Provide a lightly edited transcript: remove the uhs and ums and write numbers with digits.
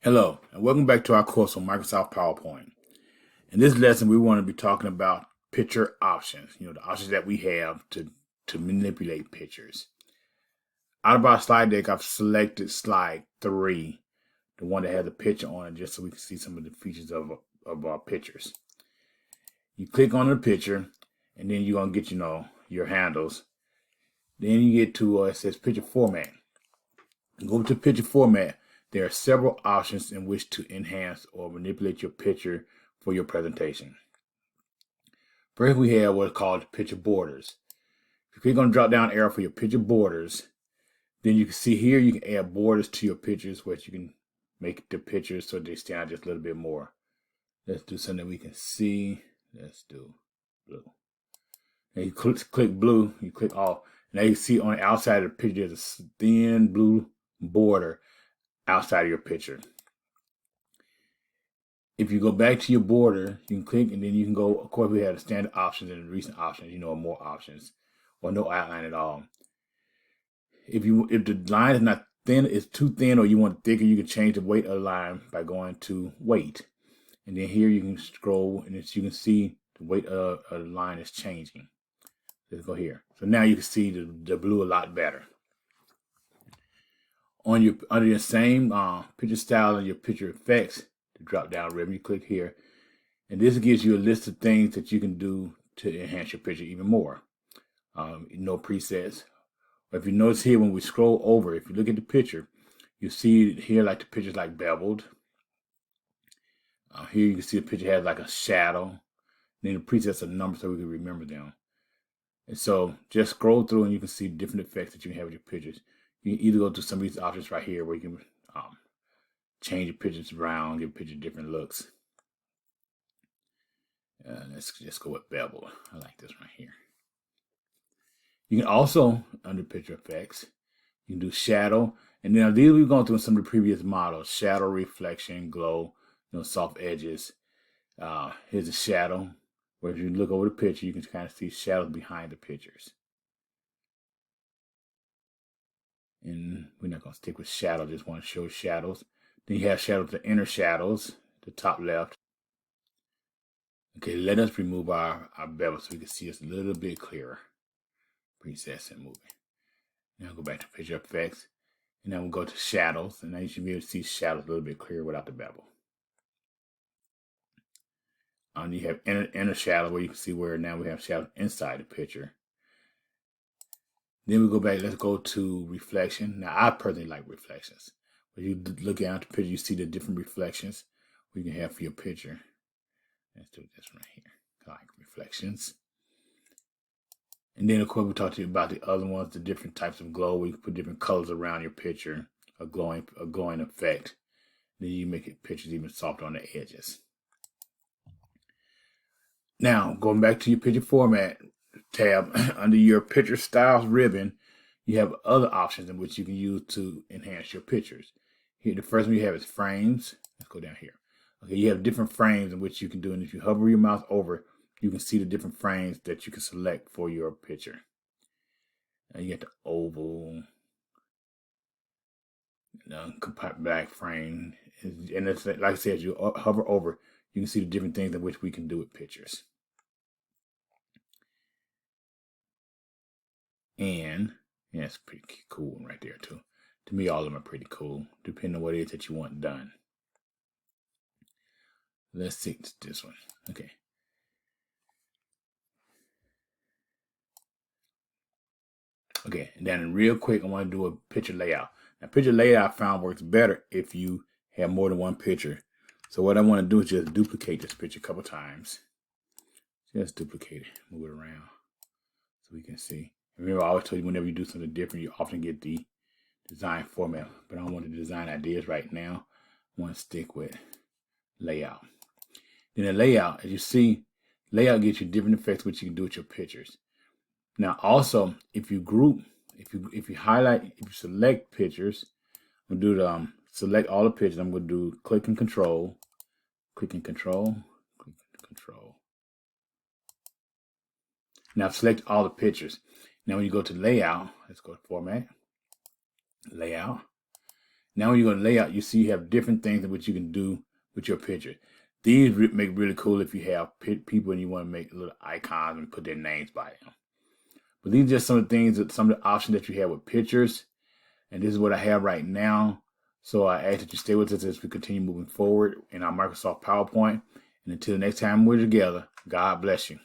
Hello, and welcome back to our course on Microsoft PowerPoint. In this lesson, we want to be talking about picture options, the options that we have to manipulate pictures. Out of our slide deck, I've selected slide 3, the one that has a picture on it, just so we can see some of the features of our pictures. You click on the picture, and then you're going to get, your handles. Then you get to, it says picture format. Go to picture format. There are several options in which to enhance or manipulate your picture for your presentation. First, we have what's called picture borders. If you click on the drop down arrow for your picture borders, then you can see here you can add borders to your pictures, which you can make the pictures so they stand out just a little bit more. Let's do something we can see. Let's do blue. And you click blue, you click all. Now you can see on the outside of the picture there's a thin blue border outside of your picture. If you go back to your border, you can click and then you can go, of course we have the standard options and the recent options, more options, or no outline at all. If the line is not thin, it's too thin, or you want it thicker, you can change the weight of the line by going to weight. And then here you can scroll and you can see the weight of the line is changing. Let's go here. So now you can see the blue a lot better. Under your same picture style and your picture effects, the drop down ribbon, you click here, and this gives you a list of things that you can do to enhance your picture even more. Presets. But if you notice here, when we scroll over, if you look at the picture, you see here like the picture's like beveled. Here you can see the picture has like a shadow. Then the presets are numbers so we can remember them. And so just scroll through and you can see different effects that you can have with your pictures. You can either go to some of these options right here where you can change your pictures around, give picture different looks. Let's just go with bevel. I like this right here. You can also, under picture effects, you can do shadow. And then these we've gone through in some of the previous models: shadow, reflection, glow, soft edges. Here's a shadow, where if you look over the picture, you can kind of see shadows behind the pictures. And we're not going to stick with shadow, just want to show shadows. Then you have shadows, the inner shadows, the top left. Okay, let us remove our bevel so we can see us a little bit clearer. Presets and moving. Now go back to picture effects. And then we'll go to shadows. And now you should be able to see shadows a little bit clearer without the bevel. You have inner shadow where you can see where now we have shadows inside the picture. Then we go back, let's go to reflection. Now I personally like reflections. When you look at the picture, you see the different reflections we can have for your picture. Let's do this right here. I like reflections. And then of course we talked to you about the other ones, the different types of glow. We can put different colors around your picture, a glowing effect. Then you make your pictures even softer on the edges. Now going back to your picture format tab, under your picture styles ribbon, you have other options in which you can use to enhance your pictures. Here, the first one you have is frames. Let's go down here. Okay, you have different frames in which you can do, and if you hover your mouse over, you can see the different frames that you can select for your picture. And you get the oval, compact back frame, and it's like I said, you hover over, you can see the different things in which we can do with pictures. And yeah, it's pretty cool right there too. To me, all of them are pretty cool, depending on what it is that you want done. Let's see this one. Okay. Okay, and then real quick, I want to do a picture layout. Now, picture layout I found works better if you have more than one picture. So what I want to do is just duplicate this picture a couple times. Just duplicate it, move it around so we can see. Remember, I always told you whenever you do something different, you often get the design format. But I don't want the design ideas right now. I want to stick with layout. Then the layout, as you see, layout gives you different effects which you can do with your pictures. Now also, if you group, if you highlight, if you select pictures, I'm gonna do the select all the pictures. I'm gonna do click and control, click and control, click and control. Now select all the pictures. Now when you go to layout, let's go to format, layout, Now when you go to layout, you see you have different things in which you can do with your picture. These make really cool if you have people and you want to make little icons and put their names by them. But these are just some of the things, some of the options that you have with pictures. And this is what I have right now. So I ask that you stay with us as we continue moving forward in our Microsoft PowerPoint. And until the next time we're together, God bless you.